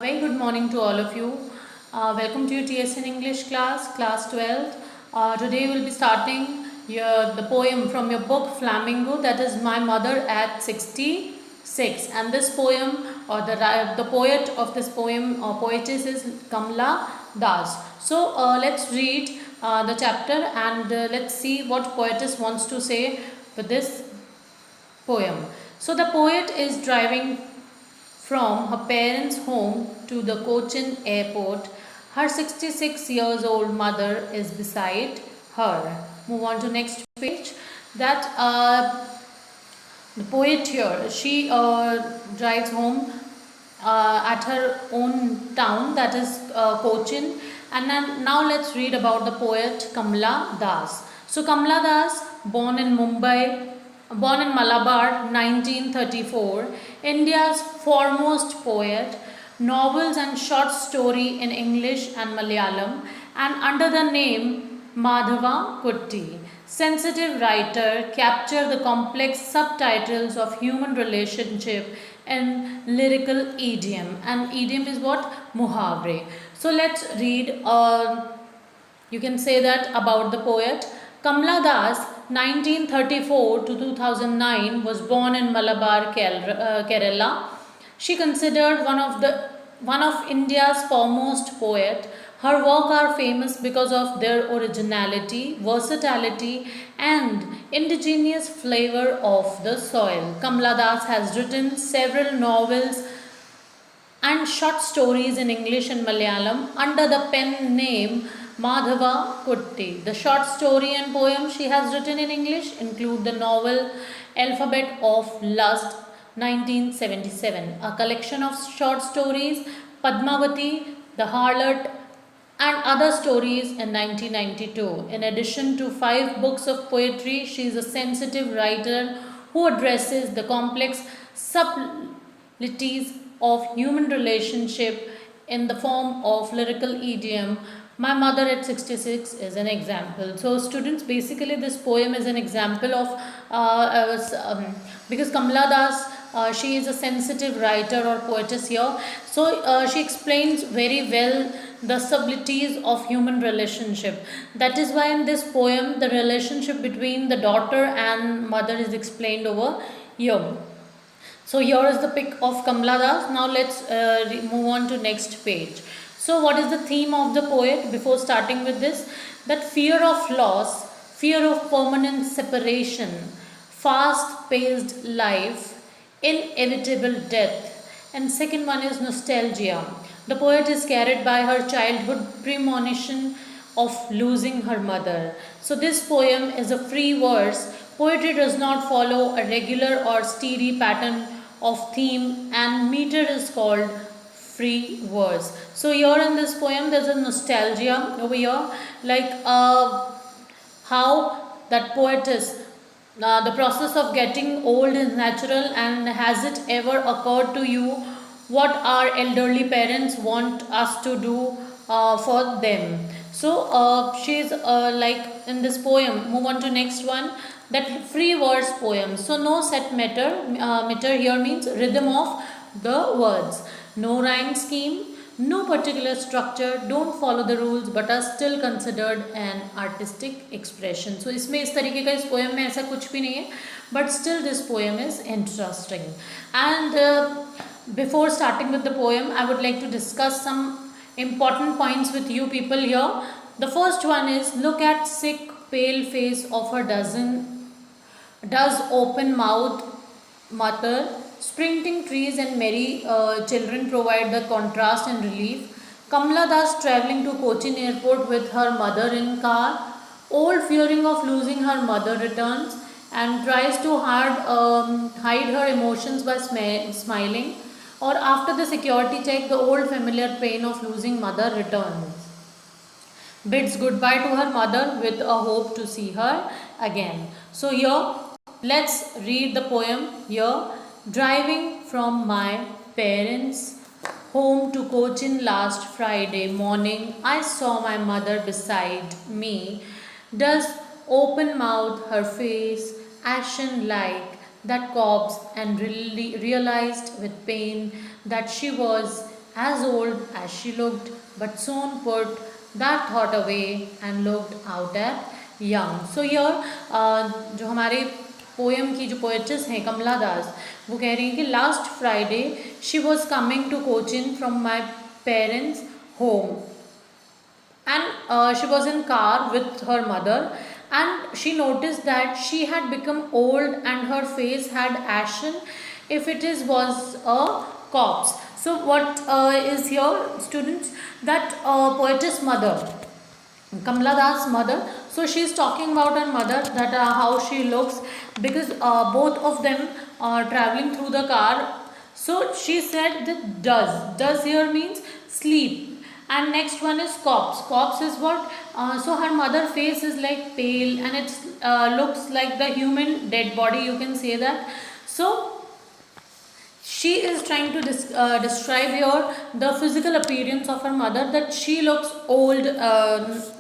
Very good morning to all of you. Welcome to your TSN English class, class 12th. Today we'll be starting the poem from your book Flamingo, that is My Mother at 66. And this poem, or the poet of this poem or poetess is Kamla Das. So let's read the chapter and let's see what poetess wants to say with this poem. So the poet is driving from her parents' home to the Cochin airport. Her 66 years old mother is beside her. Move on to next page. That the poet here, she drives home at her own town, that is Cochin. And then now let's read about the poet Kamla Das. So Kamla Das, born in Malabar 1934, India's foremost poet, novels and short story in English and Malayalam, and under the name Madhava Kutti. Sensitive writer capture the complex subtitles of human relationship in lyrical idiom, and idiom is what? Muhavre. So let's read you can say that about the poet. Kamla Das, 1934 to 2009, was born in Malabar, Kerala. She considered one of India's foremost poet. Her work are famous because of their originality, versatility, and indigenous flavor of the soil. Kamla Das has written several novels and short stories in English and Malayalam under the pen name Madhava Kutti. The short story and poem she has written in English include the novel Alphabet of Lust 1977, a collection of short stories Padmavati, The Harlot, and other stories in 1992. In addition to 5 books of poetry, she is a sensitive writer who addresses the complex subtleties of human relationship in the form of lyrical idiom. My Mother at 66 is an example. So students, basically this poem is an example of because Kamla Das, she is a sensitive writer or poetess here. So she explains very well the subtleties of human relationship. That is why in this poem the relationship between the daughter and mother is explained over here. So here is the pic of Kamla Das. Now let's move on to next page. So what is the theme of the poet before starting with this? That fear of loss, fear of permanent separation, fast paced life, inevitable death. And second one is nostalgia. The poet is carried by her childhood premonition of losing her mother. So this poem is a free verse. Poetry does not follow a regular or steady pattern of theme, and meter is called free verse. So here in this poem there's a nostalgia over here, like how that poetess, the process of getting old is natural, and has it ever occurred to you what our elderly parents want us to do for them? So she's like in this poem. Move on to next one, that free verse poem. So no set meter. Meter here means rhythm of the words. No rhyme scheme, no particular structure, don't follow the rules but are still considered an artistic expression. So इसमें इस तरीके का इस poem में ऐसा कुछ भी नहीं है, but still this poem is interesting. And before starting with the poem, I would like to discuss some important points with you people here. The first one is, look at sick pale face of her does open mouth mother. Sprinting trees and merry children provide the contrast and relief. Kamla Das travelling to Cochin airport with her mother in car. Old fearing of losing her mother returns and tries to hide her emotions by smiling. Or after the security check, the old familiar pain of losing mother returns. Bids goodbye to her mother with a hope to see her again. So here, let's read the poem here. Driving from my parents' home to Cochin last Friday morning, I saw my mother beside me. Does open mouth, her face ashen like that corpse, and realized with pain that she was as old as she looked, but soon put that thought away and looked out at young. So here जो हमारे poem की जो पोएट्रेस हैं कमला दास, वो कह रही हैं कि last Friday she was coming to Cochin from my parents home and she was in car with her mother, and she noticed that she had become old and her face had ashen if it is was a corpse. So what is here, students, that poetess mother, Kamala Das mother, so she is talking about her mother, that how she looks, because both of them are traveling through the car. So she said that does here means sleep, and next one is corpse is what, so her mother face is like pale and it looks like the human dead body, you can say that. So she is trying to describe here the physical appearance of her mother, that she looks old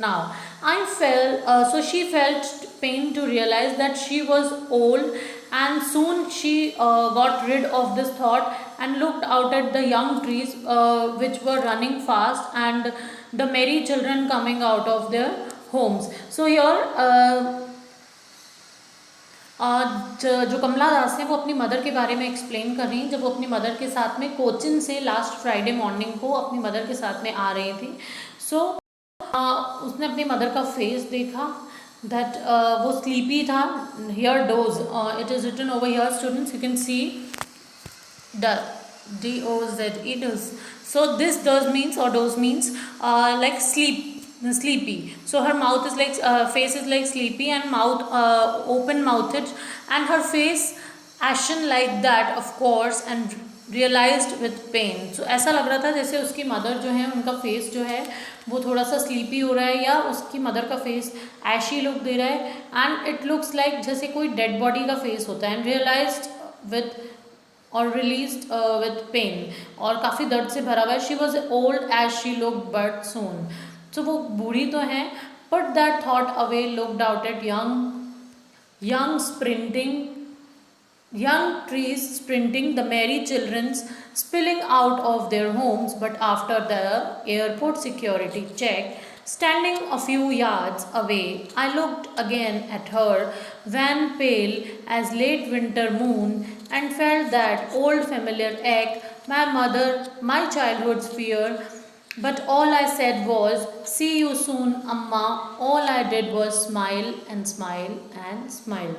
now. So she felt pain to realize that she was old, and soon she got rid of this thought and looked out at the young trees which were running fast and the merry children coming out of their homes. So here जो कमला दास हैं वो अपनी mother के बारे में explain कर रही हैं, जब वो अपनी मदर के साथ में कोचिन से लास्ट फ्राइडे मॉर्निंग को अपनी मदर के साथ में आ रही थी. सो उसने अपनी मदर का फेस देखा, दैट वो स्लीपी था. Here doze, it is written over here students, you can see DOZE does. So this does means, or does means like sleepy. So her mouth is like face is like sleepy and mouth open mouthed, and her face ashen like that of course, and realized with pain. So ऐसा लग रहा था जैसे उसकी mother जो है उनका face जो है वो थोड़ा सा स्लीपी हो रहा है, या उसकी मदर का फेस ऐशी लुक दे रहा है, एंड इट लुक्स लाइक जैसे कोई डेड बॉडी का फेस होता है, एंड रियलाइज्ड विथ और रिलीज विथ पेन, और काफ़ी दर्द से भरा हुआ है. She was old age she look but soon. तो वो बूढ़ी तो हैं, but that thought away looked out at young trees sprinting, the merry children's spilling out of their homes. But after the airport security check, standing a few yards away, I looked again at her, wan pale as late winter moon, and felt that old familiar ache, my mother, my childhood's fear. But all I said was, see you soon, Amma. All I did was smile and smile and smile.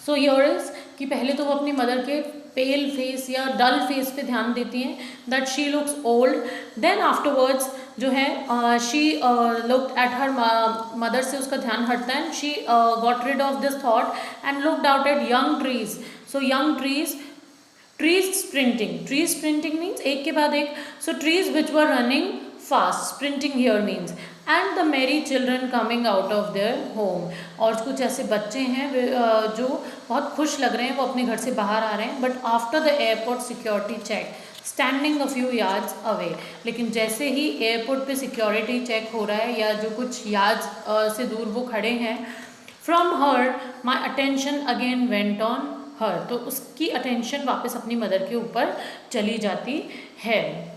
So here is कि पहले तो वो अपनी mother के pale face या डल face पे ध्यान देती हैं, that she looks old. Then afterwards जो है she looked at her mother, से उसका ध्यान हटता है, and she got rid of this thought and looked out at young trees. So young trees sprinting means एक के बाद एक. So trees which were running fast, sprinting here means, and the merry children coming out of their home. और कुछ ऐसे बच्चे हैं जो बहुत खुश लग रहे हैं, वो अपने घर से बाहर आ रहे हैं. But after the airport security check, standing a few yards away. लेकिन जैसे ही एयरपोर्ट पे सिक्योरिटी चेक हो रहा है, या जो कुछ यार्ड्स से दूर वो खड़े हैं, from her my attention again went on her. तो उसकी अटेंशन वापस अपनी मदर के ऊपर चली जाती है.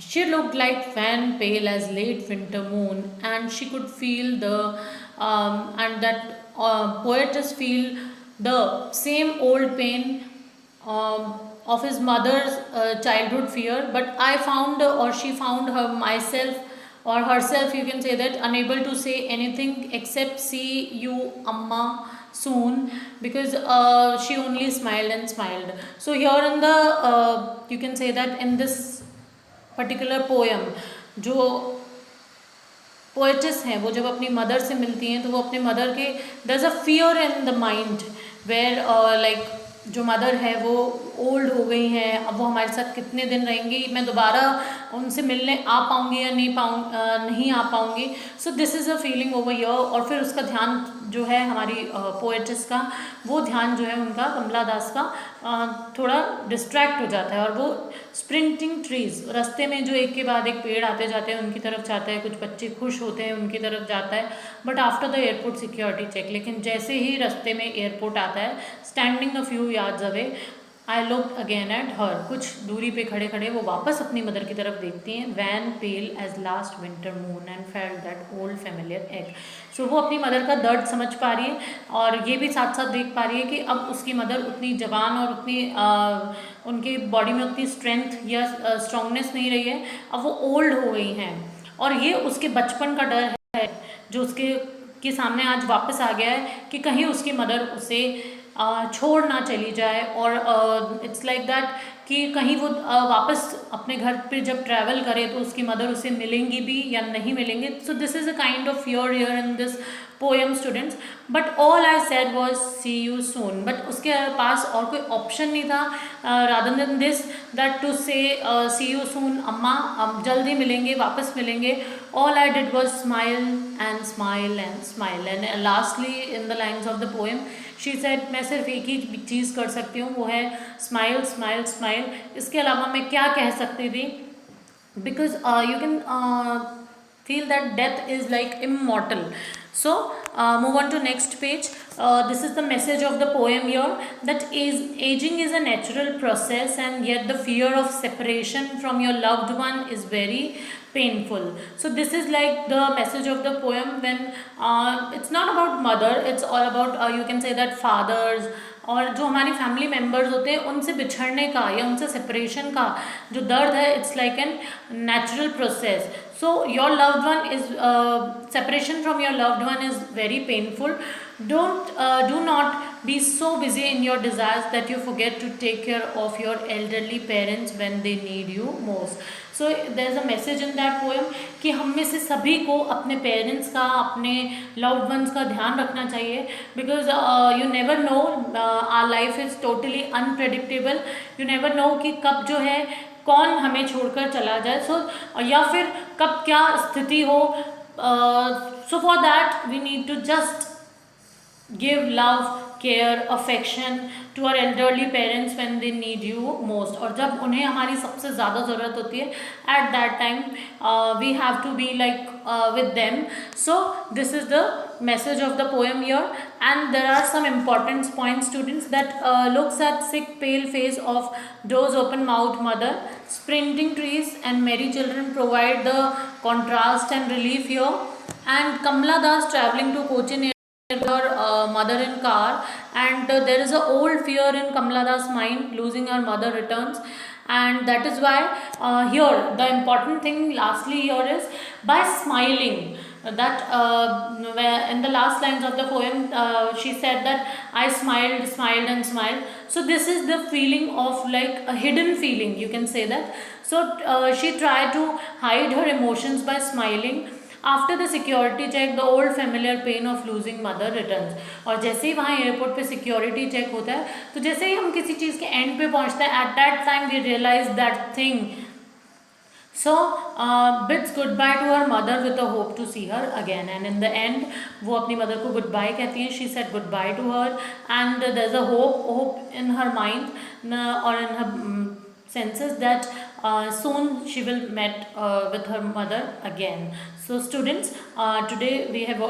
She looked like fan pale as late winter moon, and she could feel and that poetess feel the same old pain of his mother's childhood fear. But I found, or she found herself, you can say that, unable to say anything except see you, Amma, soon, because she only smiled and smiled. So here in the you can say that in this particular poem, जो poets हैं वो जब अपनी mother से मिलती हैं तो वो अपने मदर के, there is a fear in the mind where like जो मदर है वो ओल्ड हो गई हैं, अब वो हमारे साथ कितने दिन रहेंगी, मैं दोबारा उनसे मिलने आ पाऊँगी या नहीं आ पाऊँगी. सो this is a feeling over here. और फिर उसका ध्यान जो है हमारी पोएट्स का, वो ध्यान जो है उनका, कमला दास का, थोड़ा डिस्ट्रैक्ट हो जाता है, और वो स्प्रिंटिंग ट्रीज, रास्ते में जो एक के बाद एक पेड़ आते जाते हैं उनकी तरफ जाता है, कुछ बच्चे खुश होते हैं उनकी तरफ जाता है. But after the airport security check, लेकिन जैसे ही रास्ते में एयरपोर्ट आता है, standing a few yards away, I look again at her, कुछ दूरी पे खड़े खड़े वो वापस अपनी मदर की तरफ देखती हैं. When pale as last winter moon and felt that old familiar egg. So वो अपनी मदर का दर्द समझ पा रही है और ये भी साथ साथ देख पा रही है कि अब उसकी मदर उतनी जवान और उतनी उनकी बॉडी में उतनी स्ट्रेंथ या स्ट्रांगनेस नहीं रही है, अब वो ओल्ड हो गई हैं. और ये उसके बचपन का डर है जो उसके के सामने आज वापस आ गया है कि कहीं उसकी मदर उसे छोड़ ना चली जाए. और इट्स लाइक दैट कि कहीं वो वापस अपने घर पे जब ट्रैवल करे तो उसकी मदर उसे मिलेंगी भी या नहीं मिलेंगे. So this is a kind of fear here in this poem students. But all I said was see you soon. But उसके पास और कोई ऑप्शन नहीं था rather than this that to say see you सून, अम्मा हम जल्दी मिलेंगे, वापस मिलेंगे. All I did was smile and smile and smile. And lastly in the lines of the poem she said, मैं सिर्फ एक ही चीज़ कर सकती हूँ, वो है smile smile smile. इसके अलावा मैं क्या कह सकती थी? Because you can feel that death is like immortal. So move on to next page. This is the message of the poem here, that is aging is a natural process and yet the fear of separation from your loved one is very painful. So this is like the message of the poem when it's not about mother, it's all about you can say that fathers और जो हमारी family members होते हैं उनसे बिछड़ने का या उनसे सेपरेशन का जो दर्द है, it's like an natural process. So your loved one is separation from your loved one is very painful. Do not be so busy in your desires that you forget to take care of your elderly parents when they need you most. So there is a message in that poem कि हम में से सभी को अपने parents का, अपने loved ones का ध्यान रखना चाहिए. Because you never know, our life is totally unpredictable. You never know कि कब जो है कौन हमें छोड़कर चला जाए. या फिर कब क्या स्थिति हो. So for that we need to just give love, care, affection to our elderly parents when they need you most. और जब उन्हें हमारी सबसे ज़्यादा ज़रूरत होती है, at that time we have to be like with them. So this is the message of the poem here, and there are some important points students, that looks at sick pale face of those open mouthed mother. Sprinting trees and merry children provide the contrast and relief here. And Kamala Das traveling to Cochin her mother in car, and there is a old fear in Kamala Das mind, losing her mother returns. And that is why here the important thing lastly here is by smiling, that in the last lines of the poem she said that I smiled, smiled and smiled. So this is the feeling of like a hidden feeling, you can say that. So she tried to hide her emotions by smiling. After the security check the old familiar pain of losing mother returns. और जैसे ही वहाँ airport पे security check होता है, तो जैसे ही हम किसी चीज़ के एंड पे पहुँचते हैं, at that time we realize that thing. So bids goodbye to her mother with a hope to see her again. And in the end वो अपनी मदर को गुड बाय कहती हैं. She said goodbye to her and there is a hope in her mind और in her senses that soon she will meet with her mother again. So students, today we have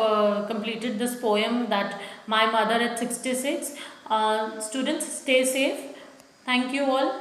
completed this poem, that My Mother at 66. Students, stay safe. Thank you all.